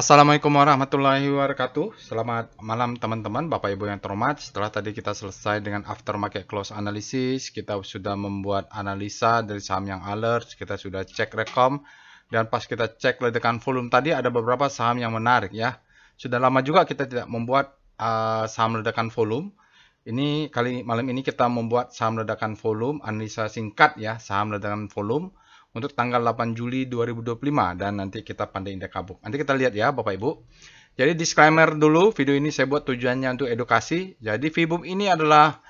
Assalamualaikum warahmatullahi wabarakatuh. Selamat malam teman-teman, Bapak Ibu yang terhormat. Setelah tadi kita selesai dengan after market close analysis, kita sudah membuat analisa dari saham yang alert, kita sudah cek rekom, dan pas kita cek ledakan volume tadi ada beberapa saham yang menarik ya. Sudah lama juga kita tidak membuat saham ledakan volume. Malam ini kita membuat saham ledakan volume, analisa singkat ya, saham ledakan volume untuk tanggal 8 Juli 2025 dan nanti kita pandai indah kabuk. Nanti kita lihat ya Bapak Ibu. Jadi disclaimer dulu, video ini saya buat tujuannya untuk edukasi. Jadi VBOOM ini adalah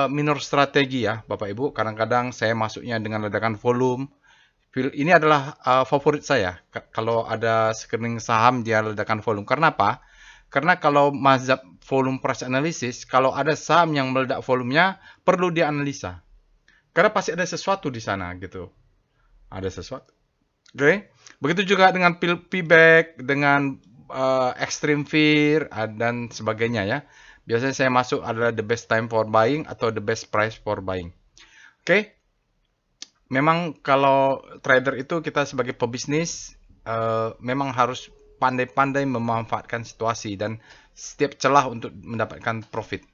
minor strategi ya Bapak Ibu. Kadang-kadang saya masuknya dengan ledakan volume. Ini adalah favorit saya. Kalau ada screening saham dia ledakan volume. Karena apa? Karena kalau mazhab volume price analysis, kalau ada saham yang meledak volumenya, perlu dianalisa. Karena pasti ada sesuatu di sana gitu. Ada sesuatu. Oke. Begitu juga dengan payback, dengan extreme fear, dan sebagainya ya. Biasanya saya masuk adalah the best time for buying atau the best price for buying. Oke. Memang kalau trader itu kita sebagai pebisnis memang harus pandai-pandai memanfaatkan situasi dan setiap celah untuk mendapatkan profit.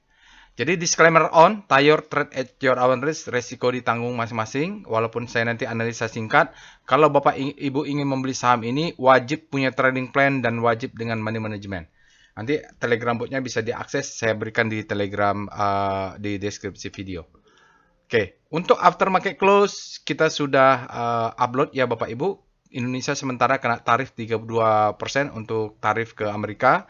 Jadi disclaimer on, your trade at your own risk, resiko ditanggung masing-masing. Walaupun saya nanti analisa singkat, kalau Bapak Ibu ingin membeli saham ini, wajib punya trading plan dan wajib dengan money management. Nanti Telegram botnya bisa diakses, saya berikan di Telegram di deskripsi video. Oke, untuk aftermarket close kita sudah upload ya Bapak Ibu. Indonesia sementara kena tarif 32% untuk tarif ke Amerika.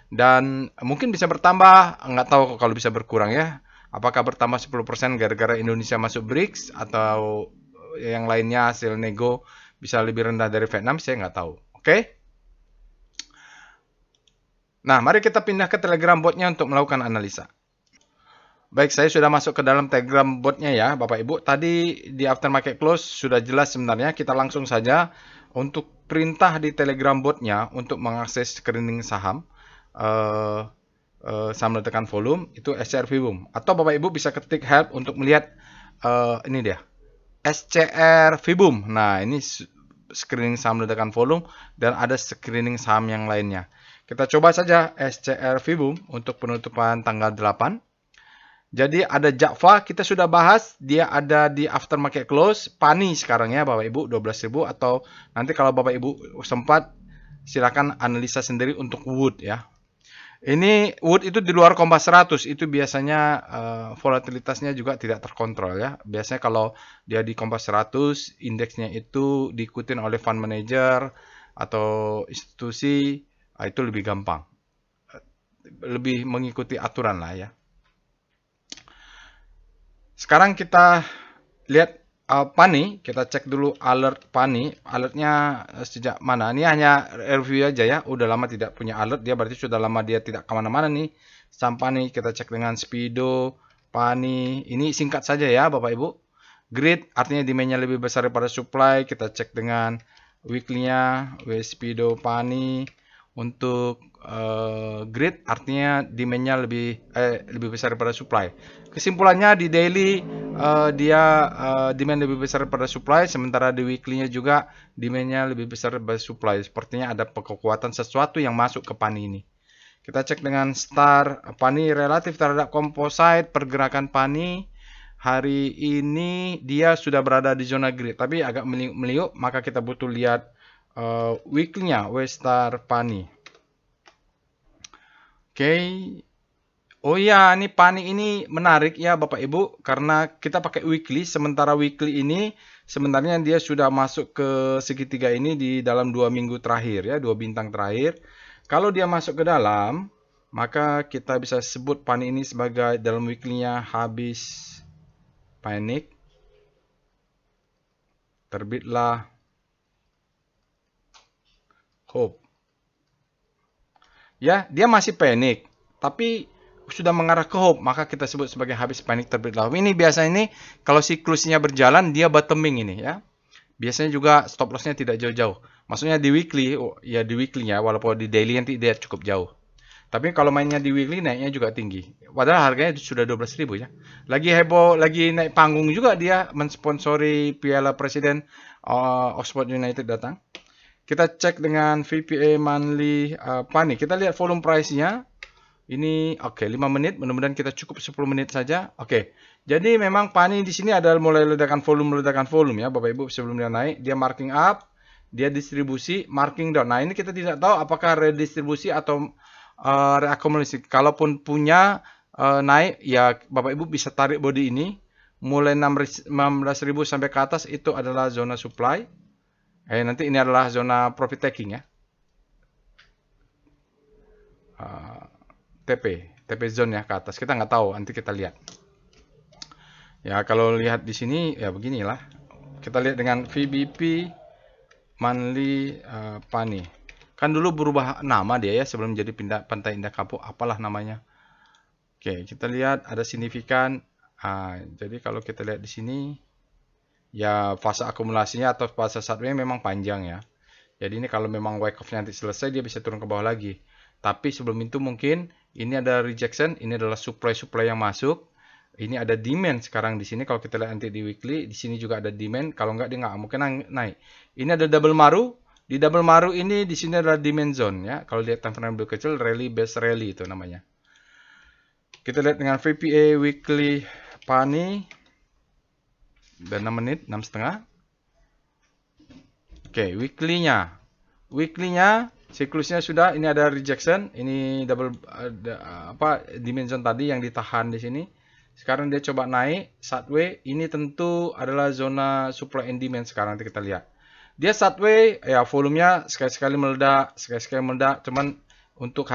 Dan mungkin bisa bertambah, nggak tahu kalau bisa berkurang ya. Apakah bertambah 10% gara-gara Indonesia masuk BRICS atau yang lainnya hasil nego bisa lebih rendah dari Vietnam, saya nggak tahu. Oke? Nah, mari kita pindah ke Telegram botnya untuk melakukan analisa. Baik, saya sudah masuk ke dalam Telegram botnya ya, Bapak Ibu. Tadi di aftermarket close sudah jelas sebenarnya. Kita langsung saja untuk perintah di Telegram botnya untuk mengakses screening saham. Saham ledakan volume itu SCR VBOOM. Atau Bapak Ibu bisa ketik help untuk melihat ini dia. SCR VBOOM. Nah, ini screening saham ledakan volume dan ada screening saham yang lainnya. Kita coba saja SCR VBOOM untuk penutupan tanggal 8. Jadi ada Java, kita sudah bahas, dia ada di aftermarket close, Pani sekarang ya Bapak Ibu, 12.000 atau nanti kalau Bapak Ibu sempat silakan analisa sendiri untuk Wood ya. Ini Wood itu di luar Kompas 100, itu biasanya volatilitasnya juga tidak terkontrol ya. Biasanya kalau dia di Kompas 100, indeksnya itu diikutin oleh fund manager atau institusi, itu lebih gampang. Lebih mengikuti aturan lah ya. Sekarang kita lihat Pani, kita cek dulu alert Pani. Alertnya sejak mana? Ini hanya review aja ya. Udah lama tidak punya alert, dia berarti sudah lama dia tidak kemana-mana nih. Saham Pani kita cek dengan Speedo, Pani. Ini singkat saja ya Bapak Ibu. Grid artinya demand-nya lebih besar daripada supply. Kita cek dengan weekly-nya, Speedo, Pani. Untuk grid artinya demand-nya lebih besar daripada supply. Kesimpulannya di daily dia demand lebih besar daripada supply, sementara di weekly-nya juga demand-nya lebih besar daripada supply. Sepertinya ada kekuatan sesuatu yang masuk ke Pani ini. Kita cek dengan star Pani relatif terhadap composite, pergerakan Pani hari ini dia sudah berada di zona grid, tapi agak meliuk, maka kita butuh lihat weekly-nya W-star Pani. Oke. Oh iya, ini Pani ini menarik ya Bapak Ibu, karena kita pakai weekly, sementara weekly ini sebenarnya dia sudah masuk ke segitiga ini di dalam 2 minggu terakhir ya, 2 bintang terakhir. Kalau dia masuk ke dalam, maka kita bisa sebut Pani ini sebagai dalam weekly-nya habis panik. Terbitlah hope. Ya, dia masih panik, tapi sudah mengarah ke hope, maka kita sebut sebagai habis panik terbitlah hope. Ini biasanya ini kalau siklusnya berjalan dia bottoming ini ya. Biasanya juga stop loss-nya tidak jauh-jauh. Maksudnya di weekly, ya di weekly-nya, walaupun di daily nanti dia cukup jauh. Tapi kalau mainnya di weekly naiknya juga tinggi. Padahal harganya sudah 12.000 ya. Lagi heboh, lagi naik panggung juga dia mensponsori Piala Presiden Oxford United datang. Kita cek dengan VPA monthly Pani. Kita lihat volume price-nya. Ini oke, 5 menit. Mudah-mudahan kita cukup 10 menit saja. Oke. Jadi memang Pani di sini adalah mulai ledakan volume ya, Bapak Ibu, sebelum dia naik, dia marking up, dia distribusi, marking down. Nah, ini kita tidak tahu apakah redistribusi atau reakumulasi. Kalaupun punya naik, ya Bapak Ibu bisa tarik body ini mulai 16.000 sampai ke atas, itu adalah zona supply. Nanti ini adalah zona profit taking ya. TP zone ya ke atas. Kita nggak tahu, nanti kita lihat. Ya kalau lihat di sini ya beginilah. Kita lihat dengan VBP monthly Pani. Kan dulu berubah nama dia ya sebelum jadi Pantai Indah Kapuk, apalah namanya. Oke, kita lihat ada signifikan. Jadi kalau kita lihat di sini, ya fase akumulasinya atau fase subway memang panjang ya. Jadi ini kalau memang wake off nanti selesai, dia bisa turun ke bawah lagi. Tapi sebelum itu mungkin ini ada rejection, ini adalah supply yang masuk. Ini ada demand sekarang di sini. Kalau kita lihat nanti di weekly, di sini juga ada demand. Kalau nggak dia nggak mungkin naik. Ini ada double maru. Di double maru ini di sini adalah demand zone ya. Kalau lihat time frame kecil, rally base rally itu namanya. Kita lihat dengan VPA weekly Pani. Dan 6 menit, 6,5. Oke, weekly-nya. Weekly-nya siklusnya sudah, ini ada rejection, ini double dimension tadi yang ditahan di sini. Sekarang dia coba naik sideways, ini tentu adalah zona supply and demand sekarang nanti kita lihat. Dia sideways ya volumenya sekali-sekali meledak, cuman untuk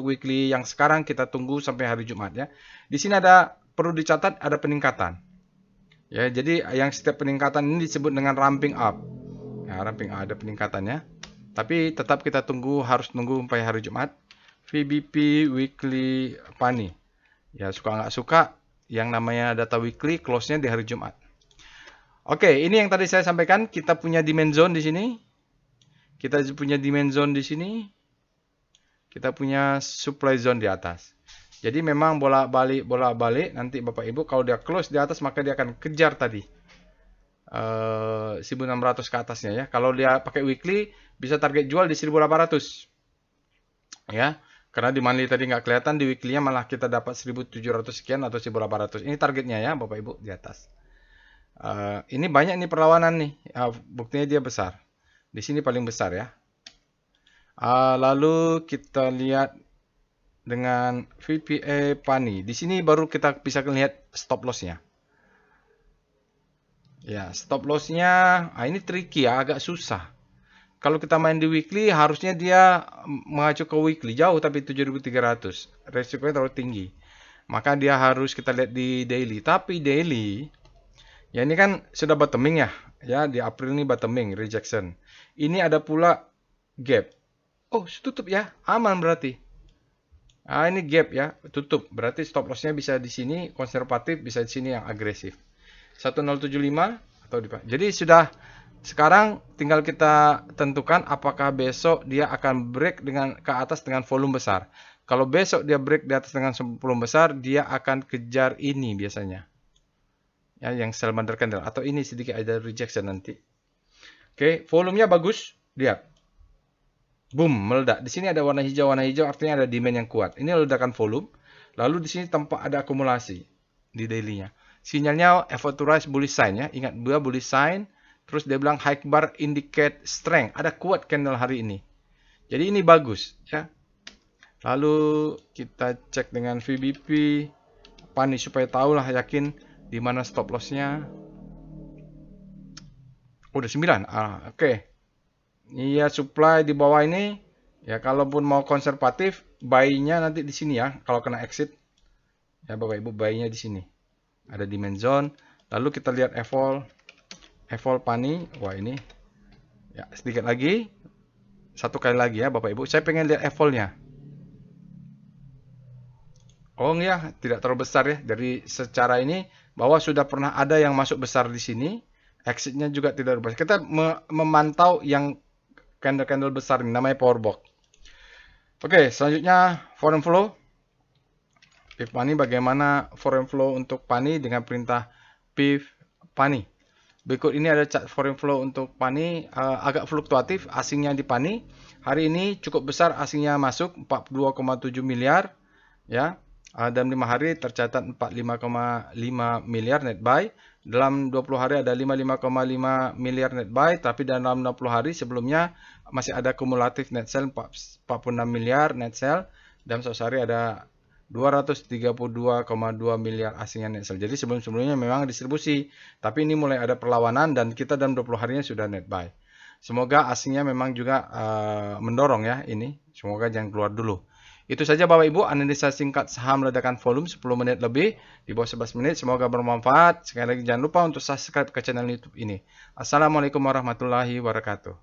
weekly yang sekarang kita tunggu sampai hari Jumat ya. Di sini ada perlu dicatat ada peningkatan. Ya, jadi yang setiap peningkatan ini disebut dengan ramping up. Ya, ramping up ada peningkatannya. Tapi tetap kita harus tunggu sampai hari Jumat. VBP weekly Pani. Ya, suka nggak suka, yang namanya data weekly close-nya di hari Jumat. Oke, ini yang tadi saya sampaikan. Kita punya demand zone di sini. Kita punya demand zone di sini. Kita punya supply zone di atas. Jadi memang bolak-balik nanti Bapak Ibu kalau dia close di atas maka dia akan kejar tadi 1.600 ke atasnya ya. Kalau dia pakai weekly bisa target jual di 1.800 ya. Karena di monthly tadi nggak kelihatan, di weekly-nya malah kita dapat 1.700 sekian atau 1.800. Ini targetnya ya Bapak Ibu di atas. Ini banyak nih perlawanan nih. Buktinya dia besar. Di sini paling besar ya. Lalu kita lihat dengan VPA Pani. Di sini baru kita bisa lihat stop loss-nya. Ya, stop loss-nya ini tricky ya, agak susah. Kalau kita main di weekly harusnya dia mengacu ke weekly jauh tapi 7.300. Resikonya terlalu tinggi. Maka dia harus kita lihat di daily. Tapi daily ya ini kan sudah bottoming ya. Ya, di April ini bottoming, rejection. Ini ada pula gap. Oh, tutup ya. Aman berarti. Ini gap ya, tutup. Berarti stop loss-nya bisa di sini konservatif, bisa di sini yang agresif. 1075 atau di. Jadi sudah sekarang tinggal kita tentukan apakah besok dia akan break dengan ke atas dengan volume besar. Kalau besok dia break di atas dengan volume besar, dia akan kejar ini biasanya. Ya, yang sell under candle atau ini sedikit ada rejection nanti. Oke, volumenya bagus, lihat. Boom, meledak. Di sini ada warna hijau artinya ada demand yang kuat. Ini ledakan volume. Lalu di sini tampak ada akumulasi di daily-nya. Sinyalnya authorized bullish sign ya. Ingat, dia bullish sign. Terus dia bilang high bar indicate strength. Ada kuat candle hari ini. Jadi ini bagus ya. Lalu kita cek dengan VBP Pani supaya tahulah yakin di mana stop loss-nya. Udah 9. Oke. Iya, supply di bawah ini ya, kalaupun mau konservatif buy-nya nanti di sini ya kalau kena exit ya Bapak Ibu, buy-nya di sini ada demand zone. Lalu kita lihat evol Pani. Wah, ini ya sedikit lagi, satu kali lagi ya Bapak Ibu, saya pengen lihat evolnya. Oh ya, tidak terlalu besar ya dari secara ini, bahwa sudah pernah ada yang masuk besar di sini, exitnya juga tidak besar. Kita memantau yang candle-candle besar ini, namanya power box. Oke, selanjutnya foreign flow. PIF Pani, bagaimana foreign flow untuk Pani dengan perintah PIF Pani. Berikut ini ada chart foreign flow untuk Pani, agak fluktuatif asingnya di Pani. Hari ini cukup besar asingnya masuk 42,7 miliar ya. Dalam 5 hari tercatat 45,5 miliar net buy. Dalam 20 hari ada 55,5 miliar net buy, tapi dalam 60 hari sebelumnya masih ada kumulatif net sell 46 miliar net sell. Dalam 100 hari ada 232,2 miliar asingnya net sell. Jadi sebelum-sebelumnya memang distribusi, tapi ini mulai ada perlawanan dan kita dalam 20 harinya sudah net buy. Semoga asingnya memang juga mendorong ya ini. Semoga jangan keluar dulu. Itu saja Bapak Ibu, analisa singkat saham ledakan volume 10 menit lebih, di bawah 11 menit. Semoga bermanfaat. Sekali lagi jangan lupa untuk subscribe ke channel YouTube ini. Assalamualaikum warahmatullahi wabarakatuh.